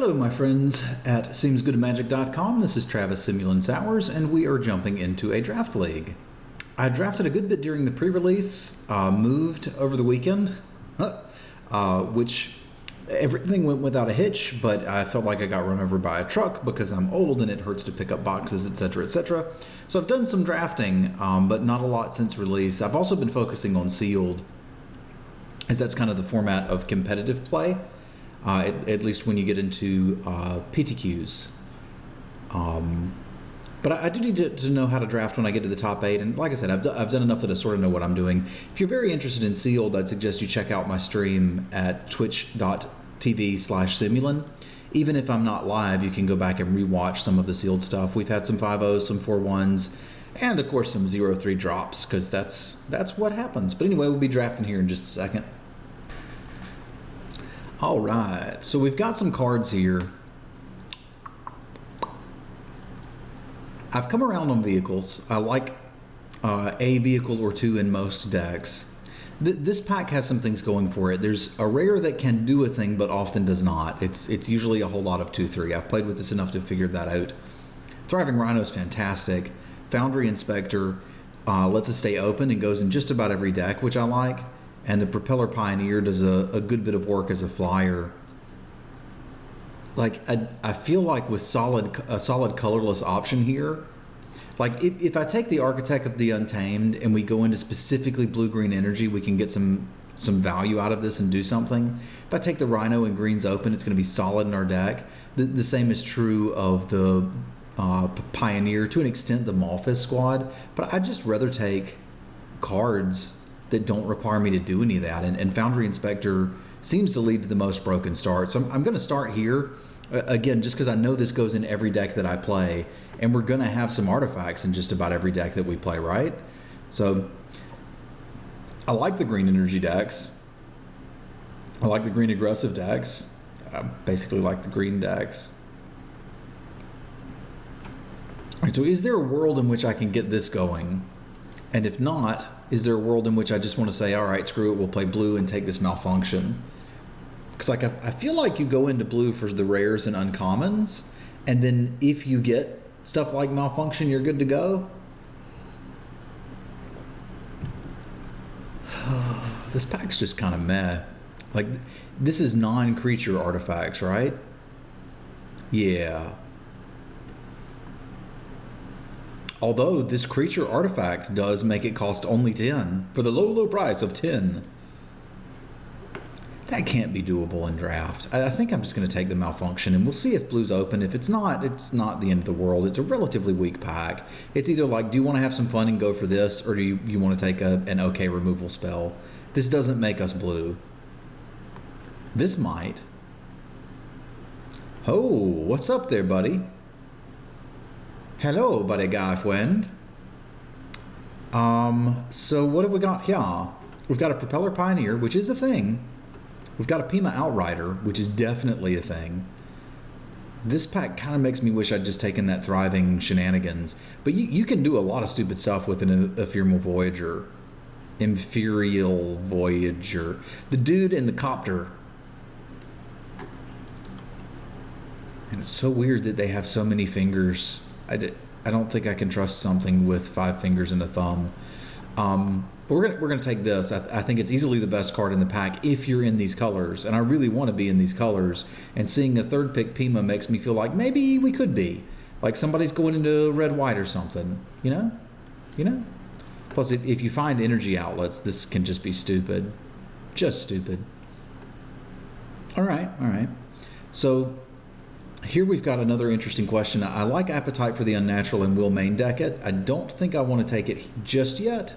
Hello, my friends at SeemsGoodMagic.com. This is Travis Simulan Sowers, and we are jumping into a draft league. I drafted a good bit during the pre-release, moved over the weekend, which everything went without a hitch, but I felt like I got run over by a truck because I'm old and it hurts to pick up boxes, etc., etc. So I've done some drafting, but not a lot since release. I've also been focusing on sealed, as that's kind of the format of competitive play. At least when you get into PTQs. But I do need to know how to draft when I get to the top 8. And like I said, I've done enough that I sort of know what I'm doing. If you're very interested in sealed, I'd suggest you check out my stream at twitch.tv/Simulan. Even if I'm not live, you can go back and rewatch some of the sealed stuff. We've had some 5.0s, some 4.1s, and of course some 0.3 drops, because that's what happens. But anyway, we'll be drafting here in just a second. All right, so we've got some cards here. I've come around on vehicles. I like a vehicle or two in most decks. This pack has some things going for it. There's a rare that can do a thing, but often does not. It's usually a whole lot of 2-3. I've played with this enough to figure that out. Thriving Rhino is fantastic. Foundry Inspector lets us stay open and goes in just about every deck, which I like. And the Propeller Pioneer does a good bit of work as a flyer. Like, I feel like with a solid colorless option here, like if I take the Architect of the Untamed and we go into specifically blue-green energy, we can get some value out of this and do something. If I take the Rhino and green's open, it's going to be solid in our deck. The same is true of the Pioneer, to an extent the Malphus squad, but I'd just rather take cards that don't require me to do any of that. And Foundry Inspector seems to lead to the most broken starts. So I'm going to start here, again, just because I know this goes in every deck that I play, and we're going to have some artifacts in just about every deck that we play, right? So I like the green energy decks. I like the green aggressive decks. I basically like the green decks. All right, so is there a world in which I can get this going? And if not, is there a world in which I just want to say, all right, screw it, we'll play blue and take this Malfunction? Because like I feel like you go into blue for the rares and uncommons, and then if you get stuff like Malfunction, you're good to go. This pack's just kind of meh. Like, this is non-creature artifacts, right? Yeah. Although this creature artifact does make it cost only 10 for the low price of 10. That can't be doable in draft. I think I'm just going to take the Malfunction, and we'll see if blue's open. If it's not the end of the world. It's a relatively weak pack. It's either like, do you want to have some fun and go for this, or do you want to take an okay removal spell? This doesn't make us blue. This might. Oh, what's up there, buddy? Hello, buddy guy friend. So what have we got here? We've got a Propeller Pioneer, which is a thing. We've got a Pima Outrider, which is definitely a thing. This pack kind of makes me wish I'd just taken that Thriving Shenanigans. But you can do a lot of stupid stuff with an Ephemeral Voyager. Imperial Voyager. The dude in the copter. And it's so weird that they have so many fingers. I don't think I can trust something with 5 fingers and a thumb. But we're gonna take this. I think it's easily the best card in the pack if you're in these colors, and I really want to be in these colors. And seeing a third pick Pima makes me feel like maybe we could be, like somebody's going into red white or something. You know. Plus, if you find energy outlets, this can just be stupid, just stupid. All right. So. Here we've got another interesting question. I like Appetite for the Unnatural and will main deck it. I don't think I want to take it just yet.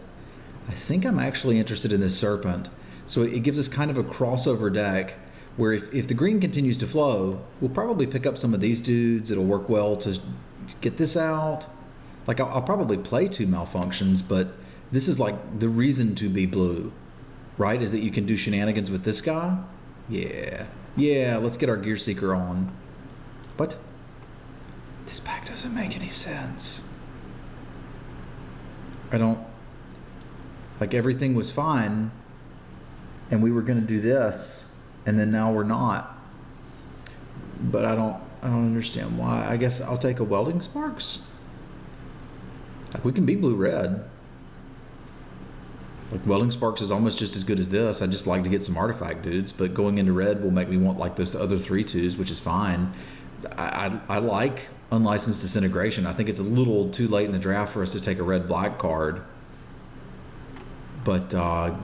I think I'm actually interested in this Serpent. So it gives us kind of a crossover deck where if the green continues to flow, we'll probably pick up some of these dudes. It'll work well to get this out. Like I'll probably play 2 Malfunctions, but this is like the reason to be blue, right? Is that you can do shenanigans with this guy? Yeah, let's get our Gear Seeker on. But this pack doesn't make any sense. Like everything was fine and we were going to do this and then now we're not. but I don't understand why. I guess I'll take a Welding Sparks. Like, we can be blue-red. Like, Welding Sparks is almost just as good as this. I just like to get some artifact dudes, but going into red will make me want like those other 3/2s, which is fine. I like Unlicensed Disintegration. I think it's a little too late in the draft for us to take a red-black card. But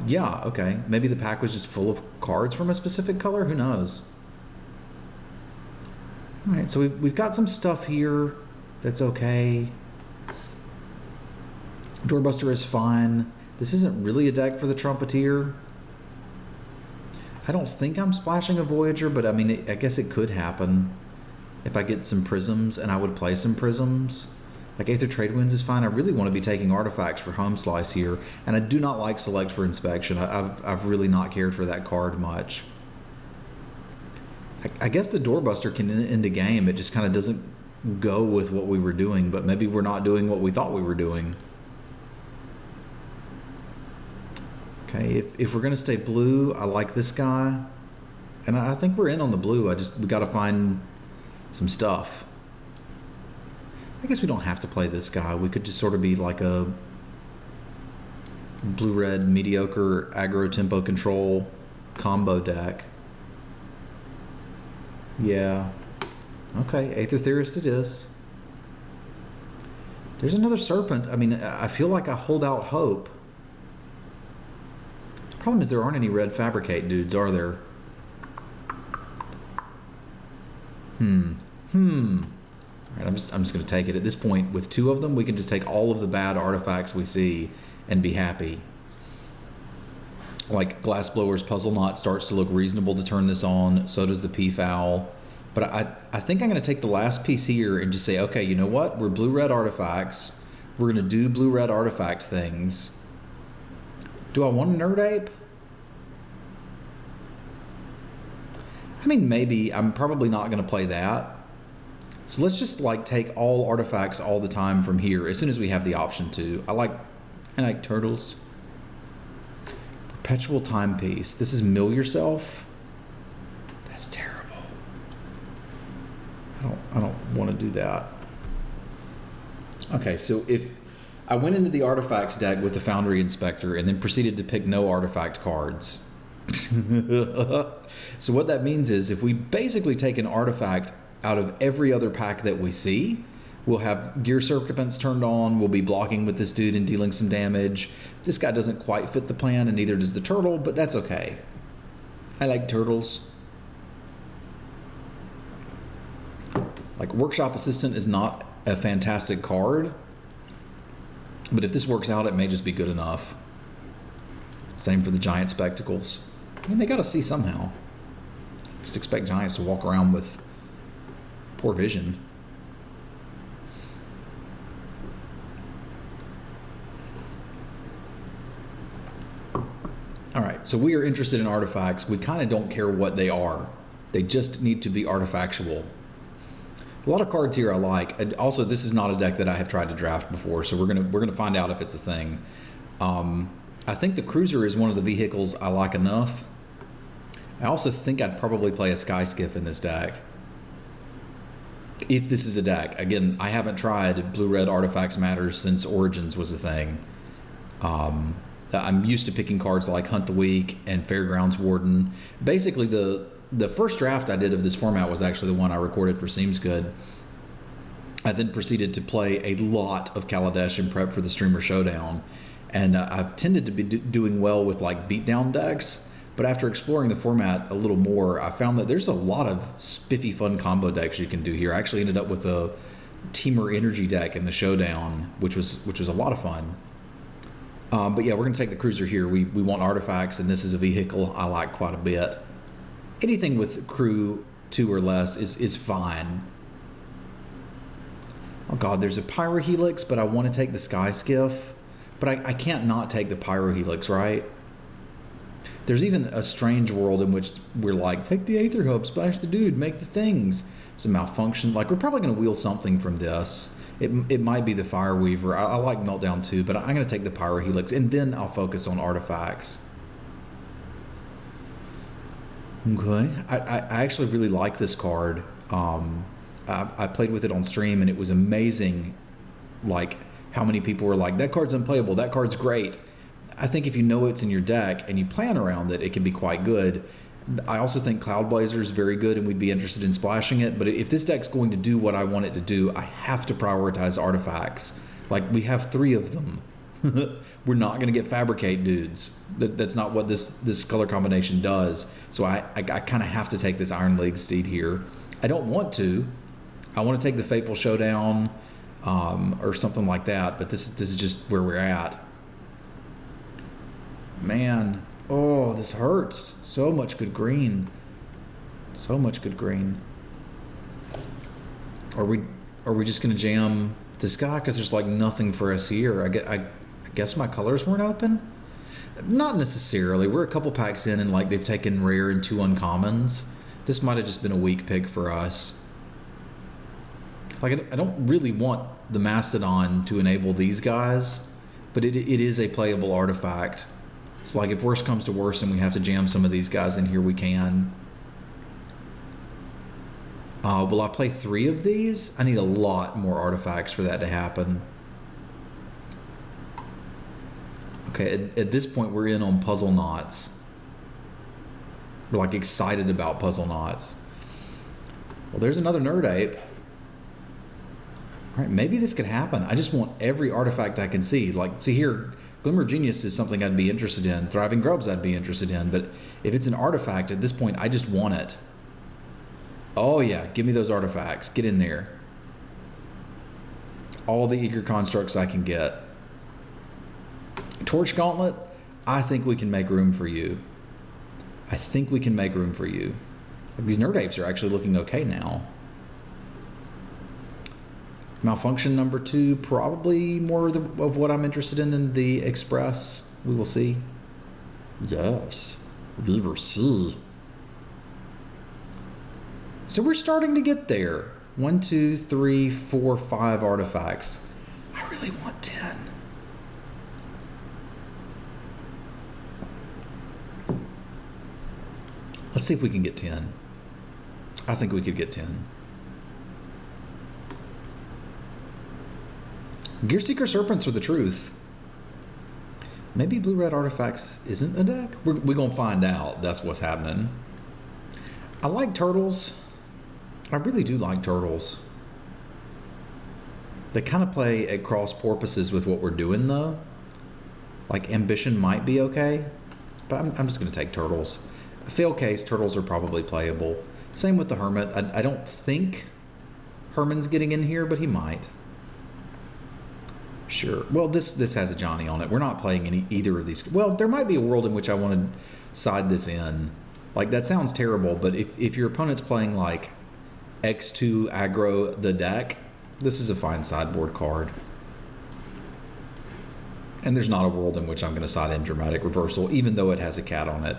yeah, okay. Maybe the pack was just full of cards from a specific color. Who knows? All right, so we've got some stuff here that's okay. Doorbuster is fine. This isn't really a deck for the Trumpeteer. I don't think I'm splashing a Voyager, but I mean, I guess it could happen if I get some Prisms, and I would play some Prisms. Like, Aether Trade Winds is fine. I really want to be taking artifacts for Home Slice here, and I do not like Select for Inspection. I've really not cared for that card much. I guess the Doorbuster can end a game. It just kind of doesn't go with what we were doing, but maybe we're not doing what we thought we were doing. Okay, if we're going to stay blue, I like this guy. And I think we're in on the blue. We got to find some stuff. I guess we don't have to play this guy. We could just sort of be like a blue-red mediocre aggro tempo control combo deck. Yeah. Okay, Aether Theorist it is. There's another Serpent. I mean, I feel like I hold out hope. The problem is there aren't any red Fabricate dudes, are there? All right, I'm just going to take it. At this point, with 2 of them, we can just take all of the bad artifacts we see and be happy. Like, Glassblower's Puzzle Knot starts to look reasonable to turn this on. So does the Peafowl. But I think I'm going to take the last piece here and just say, okay, you know what? We're blue-red artifacts. We're going to do blue-red artifact things. Do I want a Nerd Ape? I mean, maybe. I'm probably not going to play that. So let's just like take all artifacts all the time from here as soon as we have the option to. I like turtles. Perpetual Timepiece. This is Mill Yourself. That's terrible. I don't want to do that. Okay, so if I went into the artifacts deck with the Foundry Inspector and then proceeded to pick no artifact cards. So what that means is if we basically take an artifact out of every other pack that we see, we'll have Gear Serpents turned on, we'll be blocking with this dude and dealing some damage. This guy doesn't quite fit the plan, and neither does the turtle, but that's okay. I like turtles. Like, Workshop Assistant is not a fantastic card, but if this works out, it may just be good enough. Same for the Giant Spectacles. I mean, they gotta see somehow. Just expect Giants to walk around with poor vision. All right, so we are interested in artifacts. We kind of don't care what they are. They just need to be artifactual. A lot of cards here I like. And also, this is not a deck that I have tried to draft before, so we're gonna find out if it's a thing. I think the Cruiser is one of the vehicles I like enough. I also think I'd probably play a Sky Skiff in this deck. If this is a deck. Again, I haven't tried Blue-Red Artifacts Matters since Origins was a thing. I'm used to picking cards like Hunt the Weak and Fairgrounds Warden. Basically, the first draft I did of this format was actually the one I recorded for Seems Good. I then proceeded to play a lot of Kaladesh and prep for the Streamer Showdown. And I've tended to be doing well with like beatdown decks. But after exploring the format a little more, I found that there's a lot of spiffy fun combo decks you can do here. I actually ended up with a Teamer Energy deck in the Showdown, which was a lot of fun. But yeah, we're going to take the Cruiser here. We want artifacts, and this is a vehicle I like quite a bit. Anything with crew 2 or less is fine. Oh god, there's a Pyrohelix, but I want to take the Sky Skiff. But I can't not take the Pyrohelix, right? There's even a strange world in which we're like, take the Aether Hub, splash the dude, make the things. It's a malfunction. Like, we're probably going to wheel something from this. It might be the Fireweaver. I like Meltdown too, but I'm going to take the Pyrohelix, and then I'll focus on artifacts. Okay. I actually really like this card. I played with it on stream, and it was amazing, like how many people were like, that card's unplayable, that card's great. I think if you know it's in your deck and you plan around it, it can be quite good. I also think Cloud Blazer is very good, and we'd be interested in splashing it. But if this deck's going to do what I want it to do, I have to prioritize artifacts. Like, we have 3 of them. We're not going to get Fabricate dudes. That's not what this color combination does. So I kind of have to take this Iron League Steed here. I don't want to. I want to take the Fateful Showdown or something like that. But this is just where we're at. Man. Oh, this hurts. So much good green. So much good green. Are we just going to jam this guy? Because there's like nothing for us here. I guess my colors weren't open? Not necessarily. We're a couple packs in, and like they've taken rare and 2 uncommons. This might have just been a weak pick for us. Like, I don't really want the Mastodon to enable these guys, but it is a playable artifact. It's like, if worse comes to worse and we have to jam some of these guys in here, we can. Will I play 3 of these? I need a lot more artifacts for that to happen. Okay, at this point, we're in on Puzzle Knots. We're like excited about Puzzle Knots. Well, there's another Nerd Ape. All right, maybe this could happen. I just want every artifact I can see. Like, see here, Glimmer of Genius is something I'd be interested in. Thriving Grubs I'd be interested in. But if it's an artifact, at this point, I just want it. Oh, yeah. Give me those artifacts. Get in there. All the Eager Constructs I can get. Torch Gauntlet, I think we can make room for you. I think we can make room for you. Like, these Nerd Apes are actually looking okay now. Malfunction number 2, probably more of what I'm interested in than the Express. We will see. Yes, we will see. So we're starting to get there. 1, 2, 3, 4, 5 artifacts. I really want 10. Let's see if we can get 10. I think we could get 10. Gearseeker Serpents are the truth. Maybe Blue-Red Artifacts isn't a deck? We're going to find out. That's what's happening. I like Turtles. I really do like Turtles. They kind of play at cross purposes with what we're doing, though. Like, Ambition might be okay, but I'm just going to take Turtles. A fail case, Turtles are probably playable. Same with the Hermit. I don't think Herman's getting in here, but he might. Sure. Well, this has a Johnny on it. We're not playing either of these. Well, there might be a world in which I want to side this in. Like, that sounds terrible, but if your opponent's playing, like, X2 aggro the deck, this is a fine sideboard card. And there's not a world in which I'm going to side in Dramatic Reversal, even though it has a cat on it.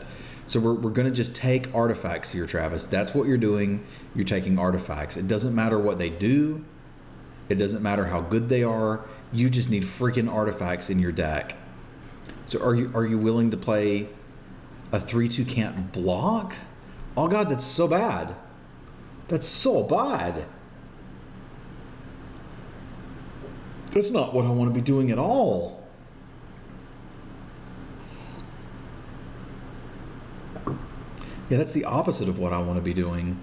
So we're going to just take artifacts here, Travis. That's what you're doing. You're taking artifacts. It doesn't matter what they do. It doesn't matter how good they are. You just need freaking artifacts in your deck. So are you willing to play a 3/2 can't block? Oh God, that's so bad. That's so bad. That's not what I want to be doing at all. Yeah, that's the opposite of what I want to be doing.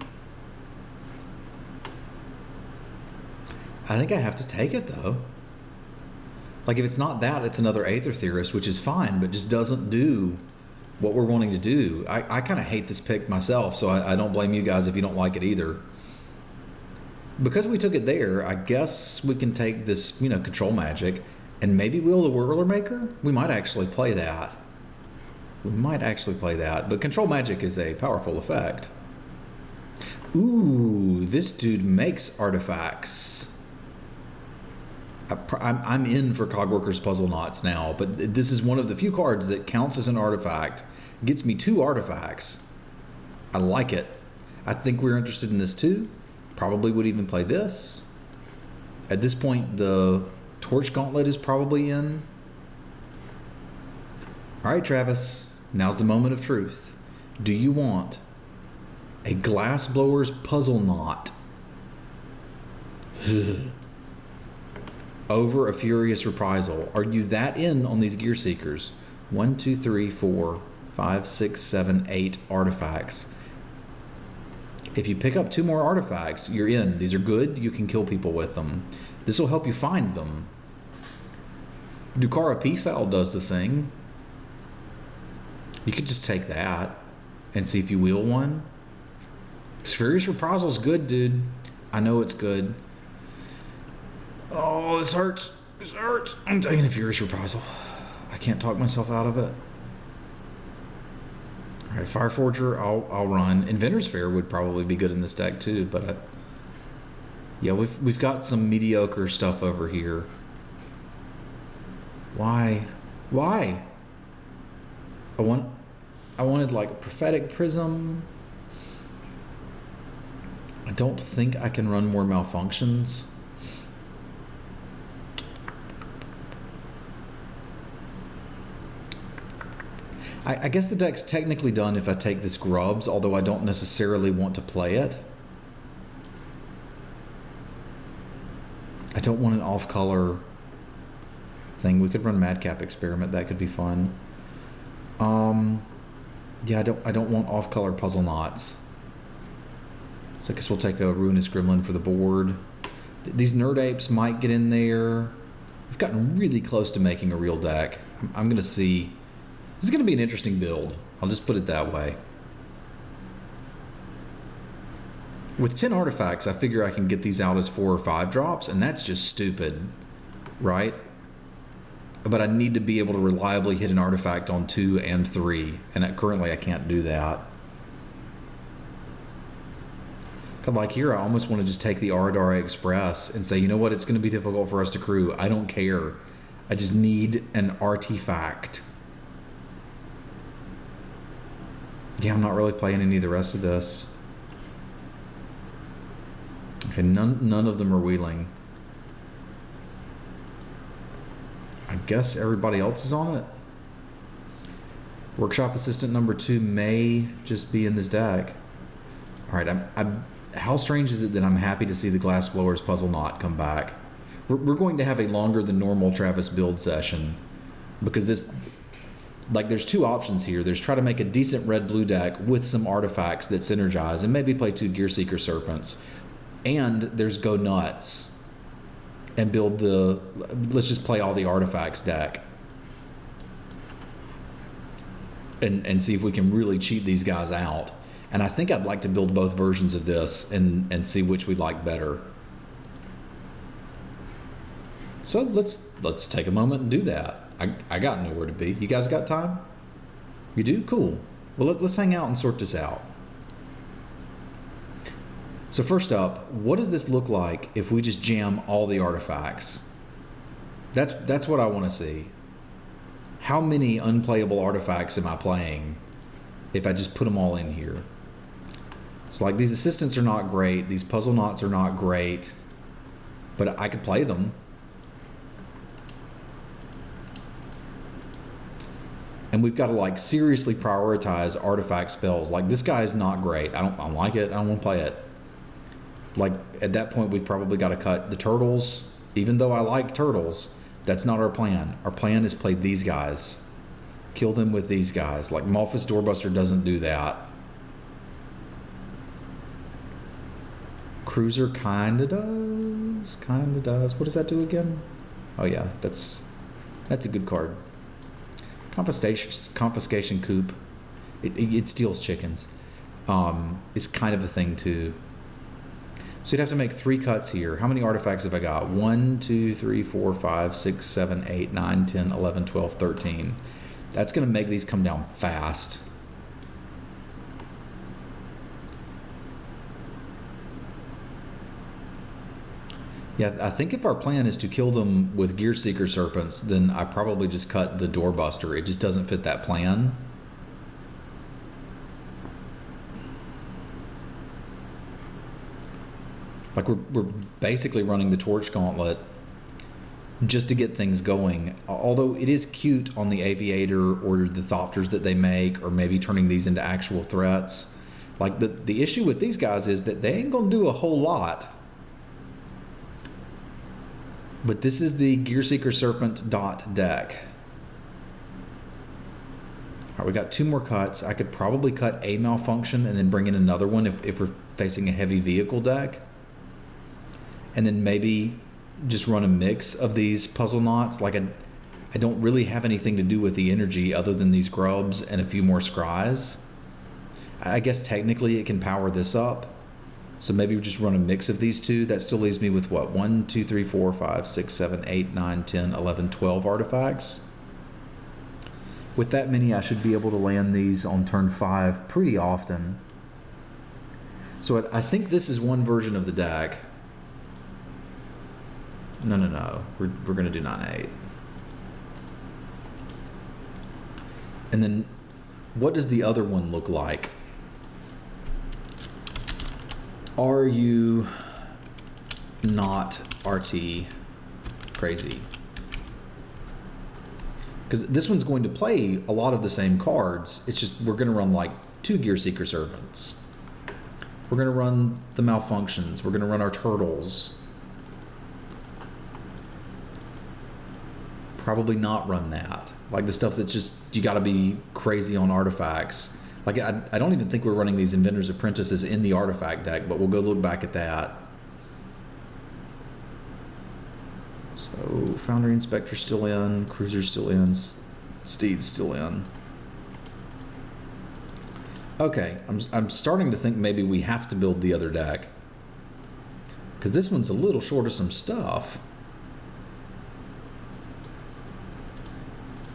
I think I have to take it, though. Like, if it's not that, it's another Aether Theorist, which is fine, but just doesn't do what we're wanting to do. I kind of hate this pick myself, so I don't blame you guys if you don't like it either. Because we took it there, I guess we can take this, Control Magic, and maybe Will the Whirler Maker? We might actually play that. But Control Magic is a powerful effect. Ooh, this dude makes artifacts. I'm in for Cogworker's Puzzle Knots now, but this is one of the few cards that counts as an artifact. Gets me 2 artifacts. I like it. I think we're interested in this too. Probably would even play this. At this point, the Torch Gauntlet is probably in. All right, Travis, now's the moment of truth. Do you want a Glassblower's Puzzle Knot Over a Furious Reprisal. Are you that in on these Gear Seekers? 1, 2, 3, 4, 5, 6, 7, 8 artifacts. If you pick up 2 more artifacts, you're in. These are good. You can kill people with them. This will help you find them. Dukara Peafowl does the thing. You could just take that and see if you wheel one. Furious Reprisal's good, dude. I know it's good. Oh, this hurts. This hurts. I'm taking a Furious Reprisal. I can't talk myself out of it. All right, Fireforger, I'll run. Inventor's Fair would probably be good in this deck too, but yeah, we've got some mediocre stuff over here. Why? I wanted like a Prophetic Prism. I don't think I can run more Malfunctions. I guess the deck's technically done if I take this Grubs, although I don't necessarily want to play it. I don't want an off-color thing. We could run Madcap Experiment. That could be fun. Yeah, I don't want off-color Puzzle Knots. So I guess we'll take a Ruinous Gremlin for the board. These Nerd Apes might get in there. We've gotten really close to making a real deck. I'm going to see. This is going to be an interesting build. I'll just put it that way. With 10 artifacts, I figure I can get these out as 4 or 5 drops, and that's just stupid, right? But I need to be able to reliably hit an artifact on 2 and 3, and currently I can't do that. Like here, I almost want to just take the Aradara Express and say, you know what, it's going to be difficult for us to crew. I don't care. I just need an artifact. Yeah, I'm not really playing any of the rest of this. Okay, none of them are wheeling. I guess everybody else is on it. Workshop Assistant number 2 may just be in this deck. All right, how strange is it that I'm happy to see the Glassblower's Puzzle Knot come back? We're going to have a longer than normal Travis build session because this, like, there's 2 options here. There's try to make a decent red-blue deck with some artifacts that synergize and maybe play 2 Gear Seeker Serpents. And there's Go Nuts and build the, let's just play all the artifacts deck and see if we can really cheat these guys out. And I think I'd like to build both versions of this and see which we like better. So let's take a moment and do that. I got nowhere to be. You guys got time? You do? Cool. Well, let's hang out and sort this out. So first up, what does this look like if we just jam all the artifacts? That's what I want to see. How many unplayable artifacts am I playing if I just put them all in here? So like these assistants are not great. These puzzle knots are not great, but I could play them. And we've got to like seriously prioritize artifact spells. Like this guy is not great. I don't like it. I don't want to play it. Like at that point, we've probably got to cut the turtles. Even though I like turtles, that's not our plan. Our plan is play these guys. Kill them with these guys. Like Malphus Doorbuster doesn't do that. Cruiser kinda does. Kinda does. What does that do again? Oh yeah, that's a good card. Confiscation Coop. It steals chickens. Is kind of a thing too. So you'd have to make 3 cuts here. How many artifacts have I got? 1, 2, 3, 4, 5, 6, 7, 8, 9, 10, 11, 12, 13. That's going to make these come down fast. Yeah, I think if our plan is to kill them with Gear Seeker Serpents, then I probably just cut the Doorbuster. It just doesn't fit that plan. Like we're basically running the Torch Gauntlet just to get things going. Although it is cute on the Aviator or the Thopters that they make, or maybe turning these into actual threats. Like the issue with these guys is that they ain't gonna do a whole lot. But this is the Gearseeker Serpent dot deck. All right, we got 2 more cuts. I could probably cut a malfunction and then bring in another one if we're facing a heavy vehicle deck. And then maybe just run a mix of these puzzle knots. Like I don't really have anything to do with the energy other than these grubs and a few more scries. I guess technically it can power this up. So maybe we just run a mix of these 2. That still leaves me with what? 1, 2, 3, 4, 5, 6, 7, 8, 9, 10, 11, 12 artifacts. With that many, I should be able to land these on turn 5 pretty often. So I think this is one version of the deck. No. We're going to do 9, 8. And then what does the other one look like? Are you not RT crazy? Because this one's going to play a lot of the same cards. It's just we're going to run like 2 Gearseeker Servants. We're going to run the Malfunctions. We're going to run our Turtles. Probably not run that. Like the stuff that's just, you got to be crazy on artifacts. Like I don't even think we're running these Inventor's Apprentices in the artifact deck, but we'll go look back at that. So Foundry Inspector still in, Cruiser still in, Steed's still in. Okay, I'm starting to think maybe we have to build the other deck, because this one's a little short of some stuff.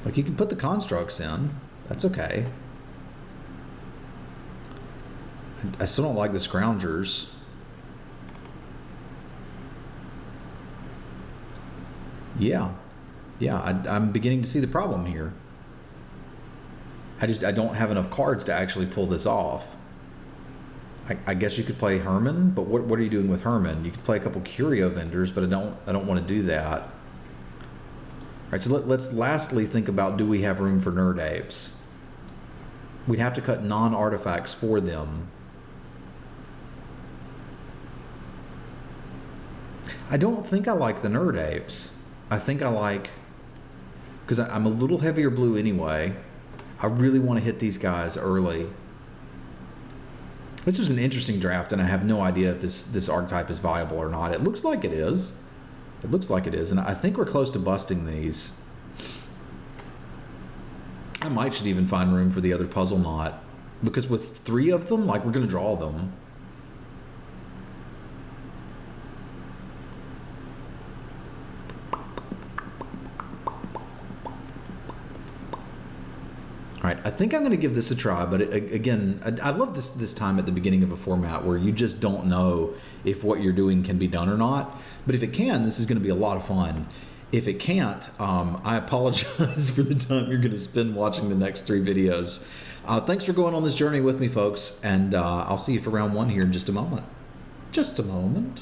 Like you can put the constructs in, that's okay. I still don't like the Scroungers. Yeah, I'm beginning to see the problem here. I don't have enough cards to actually pull this off. I guess you could play Herman, but what are you doing with Herman? You could play a couple Curio Vendors, but I don't want to do that. All right, so let's lastly think about, do we have room for Nerd Apes? We'd have to cut non-artifacts for them. I don't think I like the Nerd Apes. I think I like, because I'm a little heavier blue anyway. I really want to hit these guys early. This was an interesting draft, and I have no idea if this archetype is viable or not. It looks like it is. It looks like it is, and I think we're close to busting these. I might should even find room for the other puzzle knot, because with 3 of them, like, we're going to draw them. All right, I think I'm going to give this a try, but again, I love this time at the beginning of a format where you just don't know if what you're doing can be done or not. But if it can, this is going to be a lot of fun. If it can't, I apologize for the time you're going to spend watching the next 3 videos. Thanks for going on this journey with me, folks, and I'll see you for round 1 here in just a moment. Just a moment.